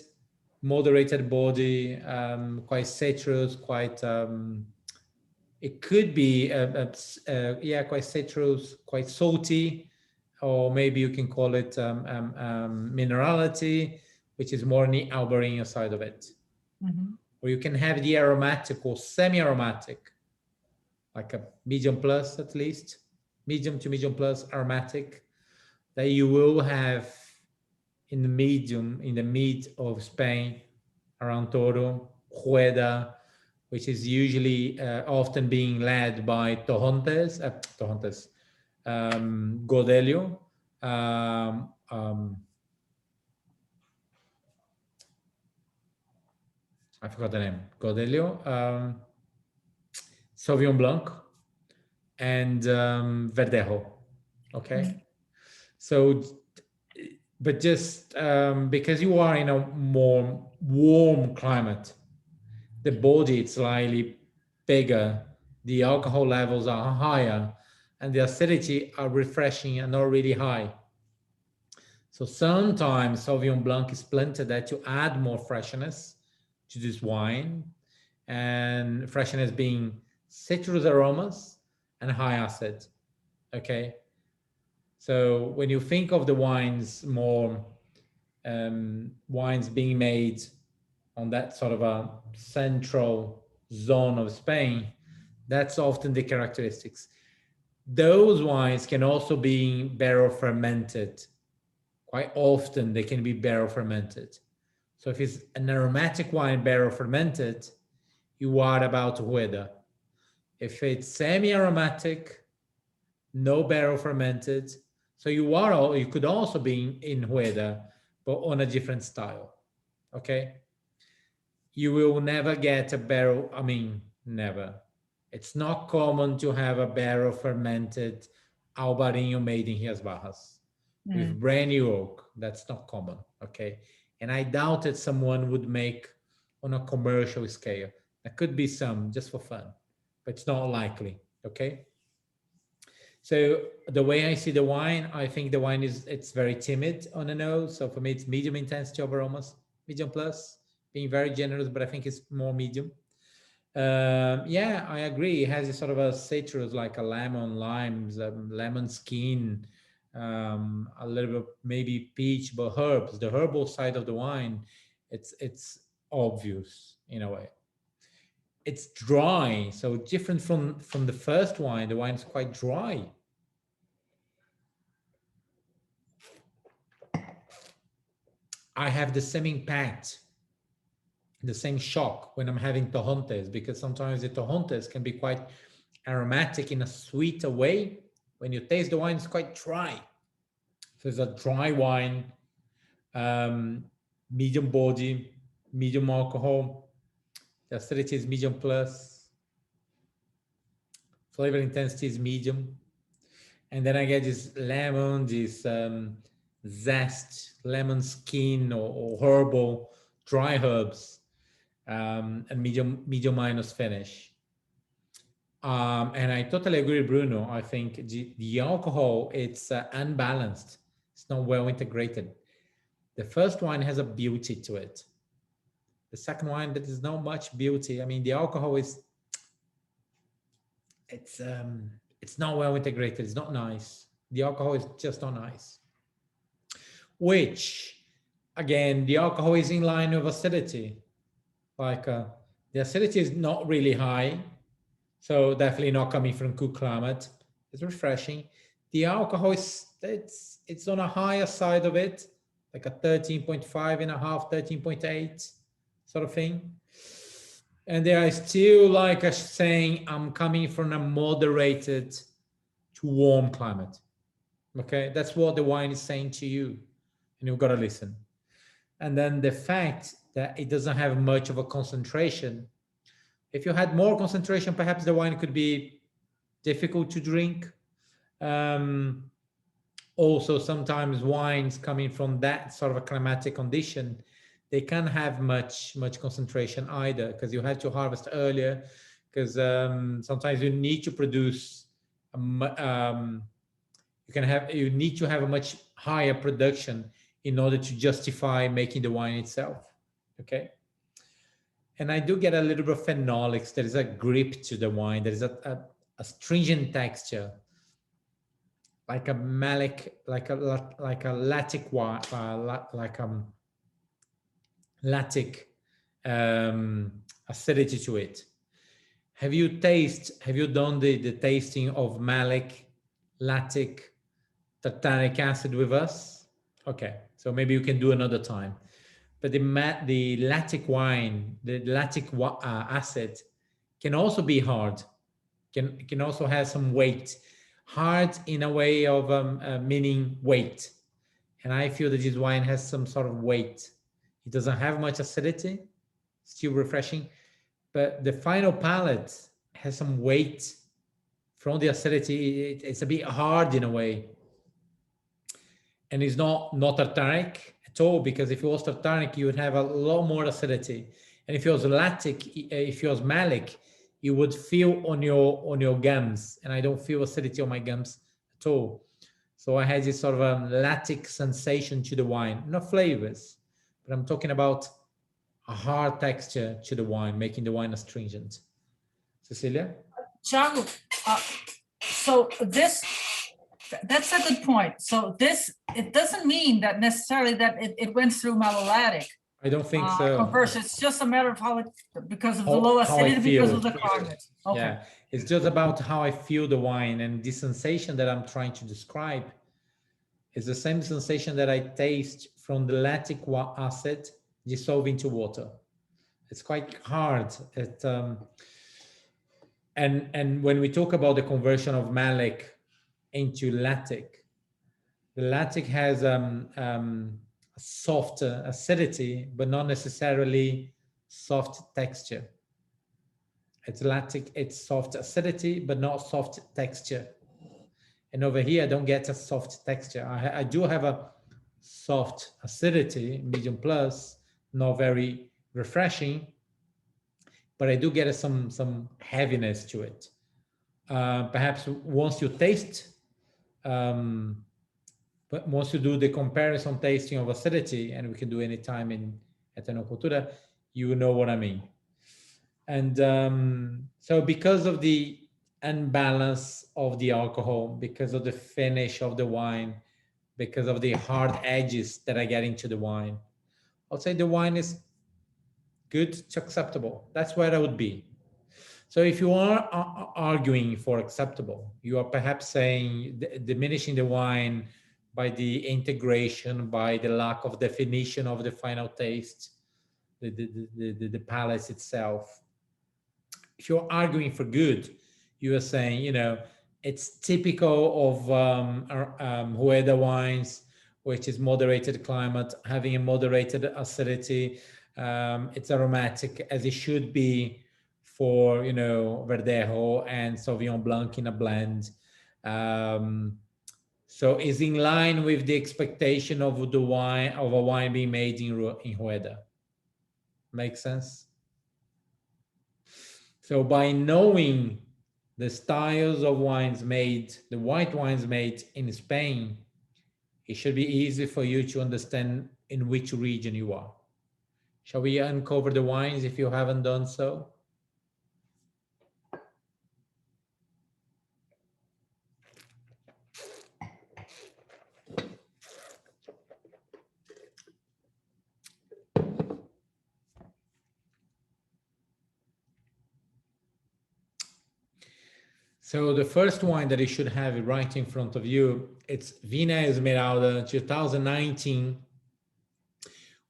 Speaker 1: moderated body, quite citrus, quite, it could be, yeah, quite citrus, quite salty, or maybe you can call it minerality, which is more on the Albarino side of it.
Speaker 4: Mhm.
Speaker 1: Or you can have the aromatic or semi-aromatic, like a medium plus at least, medium to medium plus aromatic, that you will have in the mid of Spain, around Toro, Rueda, which is usually often being led by Godelio, I forgot the name, Godelio, Sauvignon Blanc, and Verdejo. Okay. So, but just because you are in a more warm climate, the body is slightly bigger, the alcohol levels are higher, and the acidity are refreshing and not really high. So sometimes Sauvignon Blanc is planted there to add more freshness to this wine, and freshness being citrus aromas and high acid. Okay. So when you think of the wines, more wines being made on that sort of a central zone of Spain, that's often the characteristics. Those wines can also be barrel fermented. Quite often they can be barrel fermented. So if it's an aromatic wine barrel fermented, you are about Rueda. If it's semi-aromatic, no barrel fermented, so you could also be in Rueda, but on a different style. Okay. You will never get a barrel, I mean, never. It's not common to have a barrel fermented Albarino made in Rias Barras with brand new oak. That's not common, okay? And I doubt that someone would make on a commercial scale. There could be some just for fun, but it's not likely, okay? So the way I see the wine, I think the wine it's very timid on the nose. So for me, it's medium intensity of aromas, medium plus, being very generous, but I think it's more medium. Yeah, I agree. It has a sort of a citrus, like a lemon, limes, lemon skin, a little bit maybe peach, but herbs. The herbal side of the wine, it's obvious in a way. It's dry, so different from the first wine. The wine's quite dry. I have the same impact, the same shock when I'm having Torrontés, because sometimes the Torrontés can be quite aromatic in a sweeter way. When you taste the wine, it's quite dry. So it's a dry wine, medium body, medium alcohol. The acidity is medium plus. Flavor intensity is medium. And then I get this lemon, this zest, lemon skin or herbal, dry herbs, and medium minus finish. And I totally agree, Bruno. I think the alcohol, it's unbalanced. It's not well integrated. The first wine has a beauty to it. The second wine, there is not much beauty. I mean, the alcohol it's not well integrated. It's not nice. The alcohol is just not nice. Which, again, the alcohol is in line with acidity. Like the acidity is not really high. So definitely not coming from cool climate. It's refreshing. The alcohol it's on a higher side of it, like a 13.5 and a half, 13.8 sort of thing. And they are still like saying, I'm coming from a moderated to warm climate. Okay, that's what the wine is saying to you, and you've got to listen. And then the fact that it doesn't have much of a concentration. If you had more concentration, perhaps the wine could be difficult to drink. Also, sometimes wines coming from that sort of a climatic condition, they can't have much concentration either, because you have to harvest earlier, because sometimes you need to produce you need to have a much higher production in order to justify making the wine itself. Okay. And I do get a little bit of phenolics. There is a grip to the wine. There is a stringent texture, like a malic, like a lactic wine, lactic acidity to it. Have you done the tasting of malic, lactic, tartaric acid with us? Okay, so maybe you can do another time. But the lactic wine, the lactic acid can also be hard, can also have some weight. Hard in a way of meaning weight. And I feel that this wine has some sort of weight. It doesn't have much acidity, still refreshing, but the final palate has some weight from the acidity. It's a bit hard in a way. And it's not tartaric at all, because if it was tartaric, you would have a lot more acidity. And if it was lactic, if it was malic, you would feel on your gums, and I don't feel acidity on my gums at all. So I had this sort of a lactic sensation to the wine, not flavors, but I'm talking about a hard texture to the wine, making the wine astringent. Cecilia?
Speaker 4: Thiago, so that's a good point. So it doesn't mean that necessarily that it went through malolactic.
Speaker 1: I don't think so.
Speaker 4: Conversion. It's just a matter of how it, because of the low acidity, because of the climate. Okay.
Speaker 1: Yeah, it's just about how I feel the wine, and the sensation that I'm trying to describe is the same sensation that I taste from the lactic acid dissolved into water. It's quite hard. And when we talk about the conversion of malic into lactic, the lactic has soft acidity, but not necessarily soft texture. It's lactic, it's soft acidity, but not soft texture. And over here, I don't get a soft texture. I do have a soft acidity, medium plus, not very refreshing, but I do get some heaviness to it. Perhaps once you taste, but once you do the comparison tasting of acidity, and we can do any time at Eno Cultura, you know what I mean. And so because of the unbalance of the alcohol, because of the finish of the wine, because of the hard edges that I get into the wine, I'll say the wine is good to acceptable. That's where I would be. So if you are arguing for acceptable, you are perhaps saying diminishing the wine by the integration, by the lack of definition of the final taste, the palate itself. If you're arguing for good, you are saying, you know, it's typical of Rueda wines, which is moderated climate, having a moderated acidity. It's aromatic as it should be for, you know, Verdejo and Sauvignon Blanc in a blend. So it's in line with the expectation of the wine, of a wine being made in Rueda. Makes sense? So by knowing the styles of wines made, the white wines made in Spain, it should be easy for you to understand in which region you are. Shall we uncover the wines if you haven't done so? So the first wine that you should have right in front of you, it's Vina Esmeralda 2019,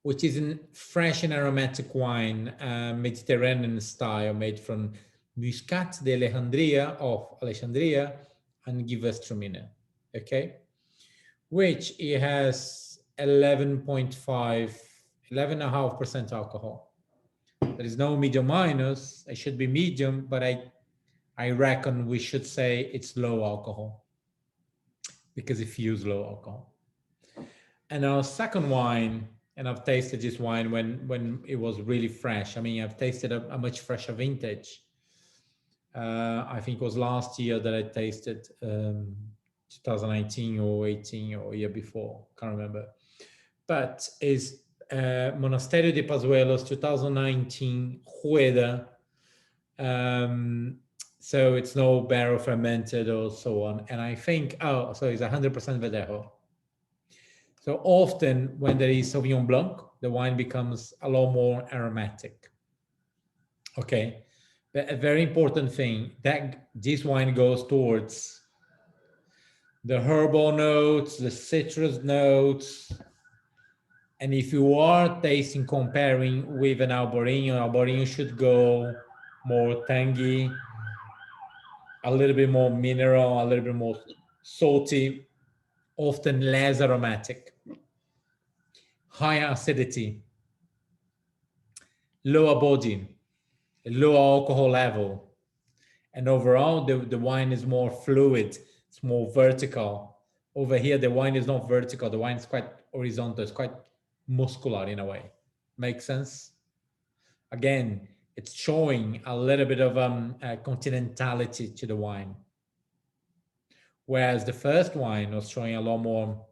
Speaker 1: which is a fresh and aromatic wine, Mediterranean style, made from Muscat de Alejandría, and Gewürztraminer, okay? Which it has 11.5% alcohol. There is no medium minus. It should be medium, but I I reckon we should say it's low alcohol because it feels low alcohol. And our second wine, and I've tasted this wine when it was really fresh. I mean, I've tasted a much fresher vintage. I think it was last year that I tasted 2019 or 18 or year before, can't remember. But is Monasterio de Pazuelos 2019 Rueda. So it's no barrel fermented or so on. And I think, oh, so it's 100% Verdejo. So often when there is Sauvignon Blanc, the wine becomes a lot more aromatic. Okay, but a very important thing that this wine goes towards the herbal notes, the citrus notes. And if you are tasting comparing with an Albarino should go more tangy, a little bit more mineral, a little bit more salty, often less aromatic, higher acidity, lower body, lower alcohol level. And overall, the wine is more fluid, it's more vertical. Over here, the wine is not vertical, the wine is quite horizontal, it's quite muscular in a way. Makes sense? Again, it's showing a little bit of continentality to the wine. Whereas the first wine was showing a lot more,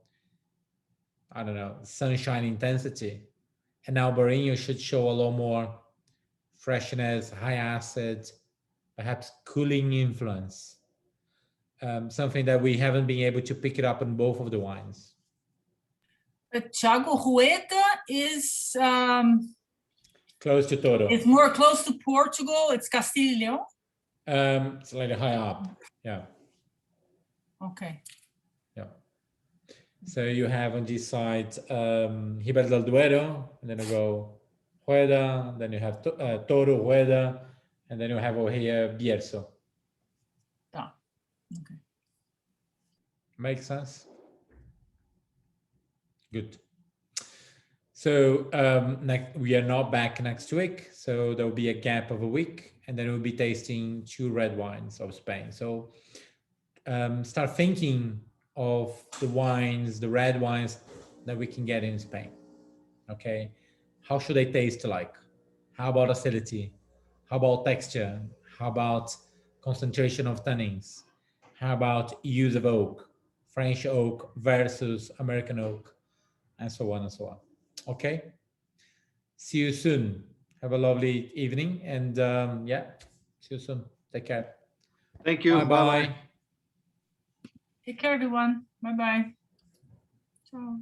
Speaker 1: I don't know, sunshine intensity. And now Albarino should show a lot more freshness, high acid, perhaps cooling influence. Something that we haven't been able to pick it up in both of the wines.
Speaker 4: Thiago, Rueda is
Speaker 1: Close to Toro.
Speaker 4: it's more close to Portugal. It's Castile and Leon.
Speaker 1: Slightly high up. Yeah.
Speaker 4: Okay.
Speaker 1: Yeah. So you have on this side Ribera del Duero, and then you go Rueda, then you have Toro, Rueda, and then you have over here Bierzo.
Speaker 4: Yeah. Okay.
Speaker 1: Makes sense? Good. So we are not back next week, so there will be a gap of a week, and then we'll be tasting 2 red wines of Spain. So start thinking of the wines, the red wines that we can get in Spain. Okay, how should they taste like? How about acidity? How about texture? How about concentration of tannins? How about use of oak, French oak versus American oak, and so on and so on. Okay, see you soon. Have a lovely evening, and yeah, see you soon. Take care.
Speaker 5: Thank you.
Speaker 1: Bye-bye.
Speaker 4: Take care, everyone. Bye-bye. Ciao.